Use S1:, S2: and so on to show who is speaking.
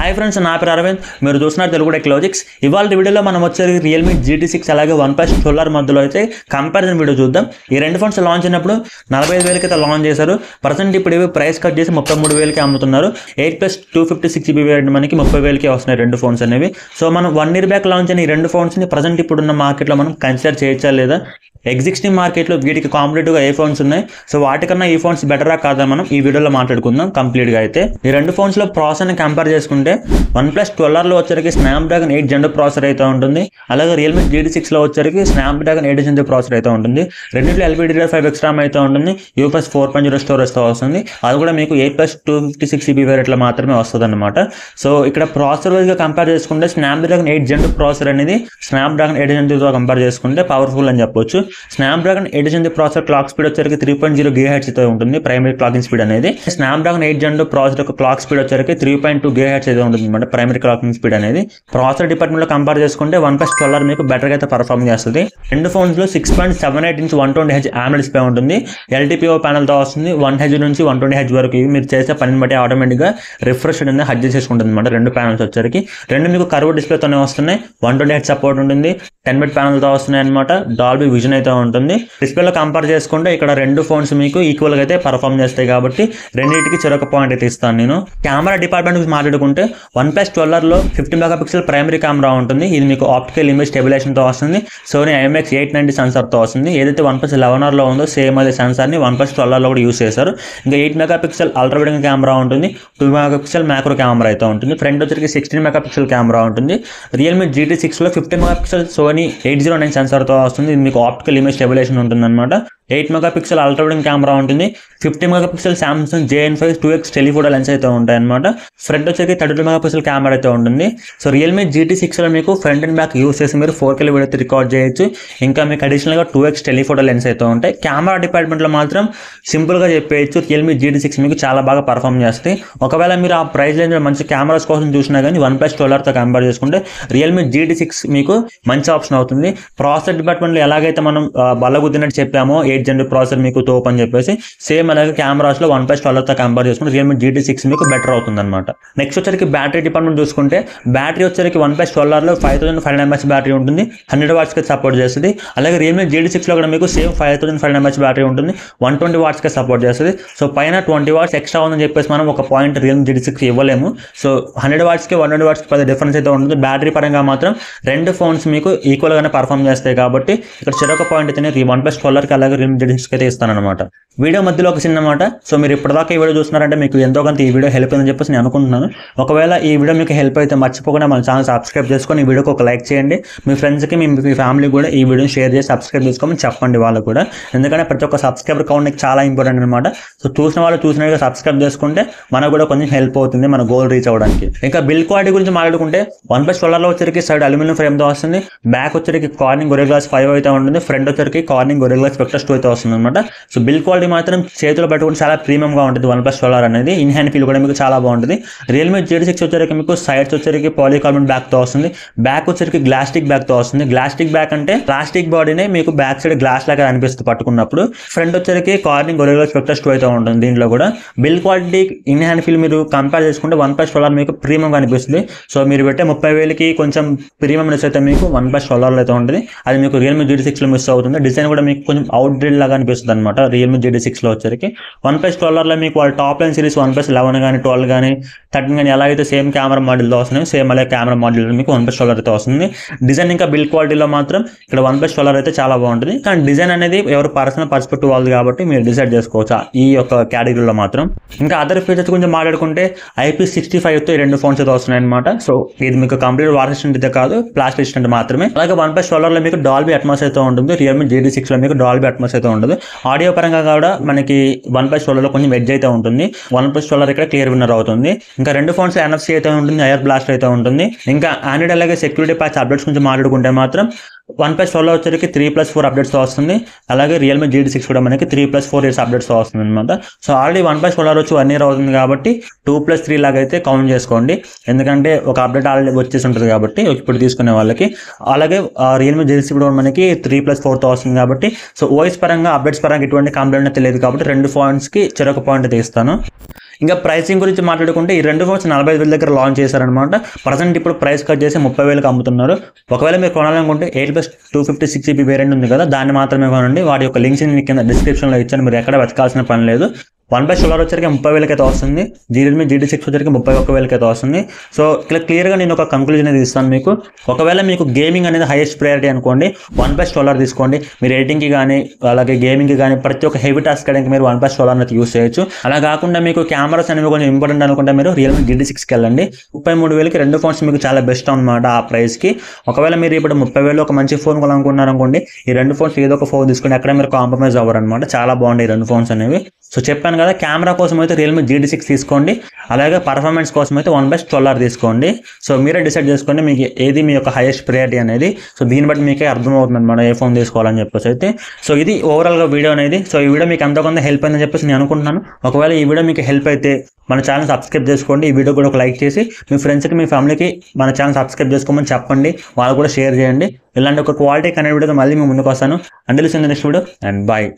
S1: Hi friends, నా పేరు అరవింద్. మీరు చూస్తున్నారు తెలుగు టెక్ లాజిక్స్. ఇవాళ వీడియోలో మనం వచ్చేది రియల్మీ GT6 అలాగే OnePlus 12R మధ్యలో అయితే కంపారిజన్ వీడియో చూద్దాం. ఈ రెండు ఫోన్స్ లాంచ్ అయినప్పుడు 45,000కి అయితే లాంచ్ చేశారు. ప్రజెంట్ ఇప్పుడు ఇవి ప్రైస్ కట్ చేసి 33,000కి అమ్ముతున్నారు. 8+ 256GB వేరియంట్ మనకి 30,000కి వస్తున్నాయి రెండు ఫోన్స్ అనేవి. సో మనం 1 year బ్యాక్ లాంచ్ అయిన ఈ రెండు ఫోన్స్ని ప్రజెంట్ ఇప్పుడున్న మార్కెట్లో మనం కన్సిడర్ చేయొచ్చా లేదా, ఎగ్జిస్టింగ్ మార్కెట్లో వీటికి కాంపిటేటివ్గా ఏ ఫోన్స్ ఉన్నాయి, సో వాటికన్నా ఈ ఫోన్స్ బెటరా కాదా మనం ఈ వీడియోలో మాట్లాడుకుందాం కంప్లీట్గా. అయితే ఈ రెండు ఫోన్స్లో ప్రాసెస్ని కంపేర్ చేసుకుంటే OnePlus 12Rలో వచ్చరికి స్నాప్డ్రాగన్ 8 Gen ప్రాసెసర్ అయితే ఉంటుంది. అలాగే రియల్మీ GT6లో వచ్చరికి స్నాప్డ్రాగన్ 8 Gen ప్రాసెసర్ అయితే ఉంటుంది. రెండింటిలో LPDDR5 ఎక్స్ట్రా అయితే ఉంటుంది. UFS 4.0 స్టోరేజ్తో వస్తుంది. అది కూడా మీకు 8+ 256GB వేరియంట్లో మాత్రమే వస్తుంది అనమాట. సో ఇక్కడ ప్రాసెసర్ వైజ్గా కంపేర్ చేసుకుంటే స్నాప్డ్రాగన్ 8 Gen ప్రాసెసర్ అనేది స్నాప్డ్రాగన్ 8 Genతో కంపేర్ చేసుకుంటే పవర్ఫుల్ అని చెప్పొచ్చు. Snapdragon 8 Gen processor clock speed వచ్చరికి 3.0 GHz అయితే ఉంటుంది ప్రైమరీ క్లాకింగ్ స్పీడ్ అనేది. స్నాప్డ్రాగన్ 8 Gen ప్రాసెసర్ యొక్క క్లాక్ స్పీడ్ వచ్చరికి 3.2 GHz అయితే ఉంటుంది అనమాట ప్రైమరీ క్లాకింగ్ స్పీడ్ అనేది. ప్రాసెసర్ డిపార్ట్మెంట్ లో కంపేర్ చేసుకుంటే OnePlus 12R మీకు బెటర్ గా అయితే పర్ఫార్మ్ చేస్తుంది. రెండు ఫోన్స్ లో 6.78 ఇంచ్ 120Hz AMOLED డిస్ప్లే ఉంటుంది. LTPO ప్యానల్ తో వస్తుంది. 1Hz నుంచి 120Hz వరకు ఇవి మీరు చేసే పనిని బట్టి ఆటోమేటిక్ గా రిఫ్రెష్ అనేది అడ్జస్ట్ చేసుకుంటుంది అనమాట. రెండు ప్యానల్స్ వచ్చరికి రెండు మీకు కర్వ్ డిస్ప్లే తోనే వస్తున్నాయి. 120Hz సపోర్ట్ ఉంటుంది. 10-bit ప్యానల్ తో వస్తున్నాయి అనమాట. డాల్బీ విజన్ అయితే ఉంటుంది. డిస్ప్లేలో కంపేర్ చేసుకుంటే ఇక్కడ రెండు ఫోన్స్ మీకు ఈక్వల్ గా అయితే పర్ఫార్మ్ చేస్తాయి కాబట్టి రెండింటికి చెరొక పాయింట్ అయితే ఇస్తాను నేను. కెమెరా డిపార్ట్మెంట్ గురించి మాట్లాడుకుంటే OnePlus 12Rలో 50 మెగాపిక్సెల్ ప్రైమరీ కెమెరా ఉంటుంది. ఇది మీకు ఆప్టికల్ ఇమేజ్ స్టెబిలైజేషన్ తో వస్తుంది. సోనీ IMX890 సెన్సార్ తో వస్తుంది. ఏదైతే OnePlus 11Rలో ఉందో సేమ్ అదే సెన్సార్ ని OnePlus 12Rలో కూడా యూస్ చేశారు. ఇంకా 8 మెగాపిక్సెల్ అల్ట్రా వైడ్ కెమెరా ఉంటుంది. 2 మెగాపిక్సెల్ మ్యాక్రో కెమెరా అయితే ఉంటుంది. ఫ్రంట్ వచ్చరికి 16 మెగాపిక్సెల్ కెమెరా ఉంటుంది. రియల్మీ GT6లో 50 మెగాపిక్సెల్ సోనీ 809 సెన్సార్ తో వస్తుంది. ఇది మీకు ఆప్టికల్ ఇమేజ్ స్టెబిలైజేషన్ ఉంటుంది అనమాట. 8 మెగాపిక్సెల్ అల్ట్రా వైడ్ కెమెరా ఉంటుంది. 50 megapixel Samsung JN5 2x telephoto lens అయితే ఉంటాయి అనమాట. ఫ్రంట్ వచ్చేసి 32 మెగాపిక్సెల్ కెమెరా అయితే ఉంటుంది. సో రియల్మీ GT6లో మీకు ఫ్రంట్ అండ్ బ్యాక్ యూస్ చేసి మీరు 4K వీడియో అయితే రికార్డ్ చేయొచ్చు. ఇంకా మీకు అడిషనల్ గా 2x టెలిఫోటో లెన్స్ అయితే ఉంటాయి. కెమెరా డిపార్ట్మెంట్ లో మాత్రం సింపుల్ గా చెప్పేయచ్చు రియల్మీ GT6 మీకు చాలా బాగా పర్ఫామ్ చేస్తాయి. ఒకవేళ మీరు ఆ ప్రైస్ రేంజ్ లో మంచి కెమెరాస్ కోసం చూసినా కానీ OnePlus 12Rతో కంపేర్ చేసుకుంటే రియల్మీ GT6 మీకు మంచి ఆప్షన్ అవుతుంది. ప్రాసెసర్ డిపార్ట్మెంట్ లో ఎలాగైతే మనం బల్లగుద్దినట్టు చెప్పామో 8 Gen ప్రాసెసర్ మీకు తోపు అని చెప్పేసి సేమ్ అలాగే కెమెరాస్ లో OnePlus 12Rతో కంపేర్ చేసుకుంటే రియల్మీ GT6 మీకు బెటర్ అవుతుంది అనమాట. నెక్స్ట్ వచ్చరికి బ్యాటరీ డిపార్ట్మెంట్ చూసుకుంటే బ్యాటరీ వచ్చరికి OnePlus 12Rలో 5500 mAh బ్యాటరీ ఉంటుంది. 100 watts కి సపోర్ట్ చేస్తుంది. అలాగే రియల్మీ GT6లో కూడా మీకు సేమ్ 5500 mAh బ్యాటరీ ఉంటుంది. 120 watts కి సపోర్ట్ చేస్తుంది. సో పైన 20 watts ఎక్స్ట్రా ఉందని చెప్పేసి మనం ఒక పాయింట్ రియల్మీ GT6 ఇవ్వలేము. సో 100 watts కి 120 watts కి పెద్ద డిఫరెన్స్ అయితే ఉంటుంది. బ్యాటరీ పరంగా మాత్రం రెండు ఫోన్స్ మీకు ఈక్వల్ గానే పర్ఫామ్ చేస్తాయి కాబట్టి ఇక్కడ చెరొక పాయింట్ అయితే OnePlus 12Rకి అలాగే రియల్మీ GT6 అయితే ఇస్తానన్నమాట. వీడియో మధ్యలో ఒక చిన్న మాట, సో మీరు ఇప్పటిదాకా ఈ వీడియో చూస్తున్నారంటే మీకు ఎంతో కొంత ఈ వీడియో హెల్ప్ అయిందని చెప్పేసి నేను అనుకుంటున్నాను. ఒకవేళ ఈ వీడియో మీకు హెల్ప్ అయితే మర్చిపోకుండా మన ఛానల్ సబ్స్క్రైబ్ చేసుకొని ఈ వీడియోకి ఒక లైక్ చేయండి. మీ ఫ్రెండ్స్కి మీ ఫ్యామిలీ కూడా ఈ వీడియోని షేర్ చేసి సబ్స్క్రైబ్ చేసుకోమని చెప్పండి వాళ్ళకు కూడా. ఎందుకంటే ప్రతి ఒక్క సబ్స్క్రైబర్ కౌంట్ నాకు చాలా ఇంపార్టెంట్ అనమాట. సో చూసిన వాళ్ళు చూసినట్టుగా సబ్స్క్రైబ్ చేసుకుంటే మనకు కూడా కొంచెం హెల్ప్ అవుతుంది మన గోల్ రీచ్ అవ్వడానికి. ఇంకా బిల్డ్ క్వాలిటీ గురించి మాట్లాడుకుంటే OnePlus 12Rలో వచ్చరికి సైడ్ అల్యూమినియం ఫ్రేమ్తో వస్తుంది. బ్యాక్ వచ్చరికి కార్నింగ్ Gorilla Glass 5 అయితే ఉంటుంది. ఫ్రంట్ వచ్చరికి కార్నింగ్ Gorilla Glass Spectre 2 అయితే వస్తుంది అనమాట. సో బిల్డ్ క్వాలిటీ మాత్రం చేతిలో పెట్టుకుంటే చాలా ప్రీమియంగా ఉంటుంది OnePlus 12R అనేది. ఇన్ హ్యాండ్ ఫీల్ కూడా మీకు చాలా బాగుంటుంది. రియల్మీ GT6 వచ్చరికి మీకు సైడ్స్ వచ్చరికి పాలీకార్బన్ బ్యాక్ తో వస్తుంది. బ్యాక్ వచ్చరికి గ్లాస్టిక్ బ్యాక్ తో వస్తుంది. గ్లాస్టిక్ బ్యాక్ అంటే ప్లాస్టిక్ బాడీనే మీకు బ్యాక్ సైడ్ గ్లాస్ లాగా అనిపిస్తుంది పట్టుకున్నప్పుడు. ఫ్రంట్ వచ్చరికి కార్నింగ్ Gorilla Glass Spectre 2 అయితే ఉంటుంది. దీంట్లో కూడా build quality in hand feel మీరు కంపేర్ చేసుకుంటే OnePlus 12R మీకు ప్రీమియంగా అనిపిస్తుంది. సో మీరు పెట్టే 30,000కి కొంచెం ప్రీమియం అయితే మీకు OnePlus 12Rలో అయితే ఉంటుంది. అది మీకు రియల్మీ GT6లో మిస్ అవుతుంది. డిజైన్ కూడా మీకు కొంచెం అవుట్ డ్రిల్ లాగా అనిపిస్తుంది అనమాట రియల్మీ GT6లో వచ్చరికి. OnePlus 12Rలో మీకు వాళ్ళ టాప్ లైన్ సిరీస్ OnePlus 11 కానీ 12 కానీ 13 కానీ ఎలా అయితే సేమ్ కెమెరా మోడల్తో వస్తున్నాయి సేమ్ అలాగే కెమెరా మోడల్ మీకు OnePlus 12R అయితే వస్తుంది. డిజైన్ ఇంకా బిల్డ్ క్వాలిటీలో మాత్రం ఇక్కడ OnePlus 12R అయితే చాలా బాగుంటుంది. కానీ డిజైన్ అనేది ఎవరు పర్సనల్ పర్స్పెక్టివ్ వాళ్ళది కాబట్టి మీరు డిసైడ్ చేసుకోవచ్చు ఈ యొక్క కేటగిరీలో మాత్రం. ఇంకా అదర్ ఫీచర్స్ గురించి మాట్లాడుకుంటే IP65తో ఈ రెండు ఫోన్స్ అయితే వస్తున్నాయి అనమాట. సో ఇది మీకు కంప్లీట్ వాయిస్ అసిస్టెంట్ అయితే కాదు, ప్లాస్టిక్ అసిస్టెంట్ మాత్రమే. అలాగే OnePlus 12Rలో మీకు డాల్బీ అట్మాస్ అయితే ఉంటుంది. రియల్మీ GT6లో మీకు డాల్బీ అట్మాస్ అయితే ఉంటుంది. ఆడియో పరంగా కూడా మనకి OnePlus 12Rలో కొంచెం ఎడ్జ్ అయితే ఉంటుంది. OnePlus 12R ఇక్కడ క్లియర్ విన్నర్ అవుతుంది. ఇంకా రెండు ఫోన్స్ NFC అయితే ఉంటుంది, ఐఆర్ బ్లాస్ట్ అయితే ఉంటుంది. ఇంకా ఆండ్రాయిడ్ అలాగే సెక్యూరిటీ ప్యాచ్ అప్డేట్స్ గురించి మాట్లాడుకుంటే మాత్రం OnePlus 12 వచ్చరికి 3+4 అప్డేట్స్తో వస్తుంది. అలాగే రియల్మీ GT6 కూడా మనకి 3+4 ఇయర్స్ అప్డేట్స్తో వస్తుంది అనమాట. సో ఆల్రెడీ OnePlus 12 వచ్చి 1 year అవుతుంది కాబట్టి 2+3 లాగా అయితే కౌంట్ చేసుకోండి. ఎందుకంటే ఒక అప్డేట్ ఆల్రెడీ వచ్చేసి ఉంటుంది కాబట్టి ఇప్పుడు తీసుకునే వాళ్ళకి. అలాగే రియల్మీ GT6 కూడా మనకి 3+4తో వస్తుంది కాబట్టి సో ఓఎస్ పరంగా అప్డేట్స్ పరంగా ఎటువంటి కంప్లైంట్ అయితే లేదు కాబట్టి 2 ఫోన్స్కి చెరొక పాయింట్ అయితే ఇస్తాను. ఇంకా ప్రైసింగ్ గురించి మాట్లాడుకుంటే ఈ 2 ఫోన్స్ 45,000 దగ్గర లాంచ్ చేశారనమాట. ప్రజెంట్ ఇప్పుడు ప్రైస్ కట్ చేసి 30,000కి అమ్ముతున్నారు. ఒకవేళ మీరు కొనాలనుకుంటే 8+256GB వేరియంట్ ఉంది కదా, దాన్ని మాత్రమే కొనండి. వాటి యొక్క లింక్స్ నేను కింద డిస్క్రిప్షన్లో ఇచ్చాను, మీరు ఎక్కడ వెతకాల్సిన పని లేదు. OnePlus 12 వచ్చరికి 30,000కి అయితే వస్తుంది. రియల్మీ GT6 వచ్చరికి 31,000కి అయితే వస్తుంది. సో ఇక్కడ క్లియర్గా నేను ఒక కంక్లూజన్ అనేది ఇస్తాను మీకు. ఒకవేళ మీకు గేమింగ్ అనేది హైయెస్ట్ ప్రయారిటీ అనుకోండి, OnePlus 12 తీసుకోండి. మీరు ఎడిటింగ్కి కానీ అలాగే గేమింగ్కి కానీ ప్రతి ఒక్క హెవీ టాస్క్ చేయడానికి మీరు OnePlus 12 అయితే యూస్ చేయొచ్చు. అలా కాకుండా మీకు కెమెరాస్ అనేవి కొంచెం ఇంపార్టెంట్ అనుకుంటే మీరు రియల్మీ GT6కి వెళ్ళండి. 33,000కి 2 ఫోన్స్ మీకు చాలా బెస్ట్ అనమాట ఆ ప్రైస్కి. ఒకవేళ మీరు ఇప్పుడు 30,000 ఒక మంచి ఫోన్ కొనుక్కున్నారనుకోండి, ఈ 2 ఫోన్స్ ఏదో ఒక ఫోన్ తీసుకుని అక్కడ మీరు కాంప్రమైజ్ అవ్వరు అనమాట. చాలా బాగుంటాయి 2 ఫోన్స్ అనేవి. సో చెప్పాను కదా, కెమెరా కోసం అయితే రియల్మీ GT6 తీసుకోండి. అలాగే పర్ఫార్మెన్స్ కోసం అయితే OnePlus 12 తీసుకోండి. సో మీరే డిసైడ్ చేసుకోండి మీకు ఏది మీ యొక్క హైయెస్ట్ ప్రయారిటీ అనేది. సో దీన్ని బట్టి మీకే అర్థమవుతుంది అనమాట ఏ ఫోన్ తీసుకోవాలని చెప్పేసి అయితే. సో ఇది ఓవరాల్గా వీడియో అనేది. సో ఈ వీడియో మీకు ఎంతో కొంత హెల్ప్ అయిందని చెప్పేసి నేను అనుకుంటున్నాను. ఒకవేళ ఈ వీడియో మీకు హెల్ప్ అయితే మన ఛానల్ సబ్స్క్రైబ్ చేసుకోండి. ఈ వీడియో కూడా ఒక లైక్ చేసి మీ ఫ్రెండ్స్కి మీ ఫ్యామిలీకి మన ఛానల్ సబ్స్క్రైబ్ చేసుకోమని చెప్పండి. వాళ్ళు కూడా షేర్ చేయండి. ఇలాంటి ఒక క్వాలిటీ కనెక్ట్ వీడియోతో మళ్ళీ మీ ముందుకు వస్తాను. Until see in the next video and bye.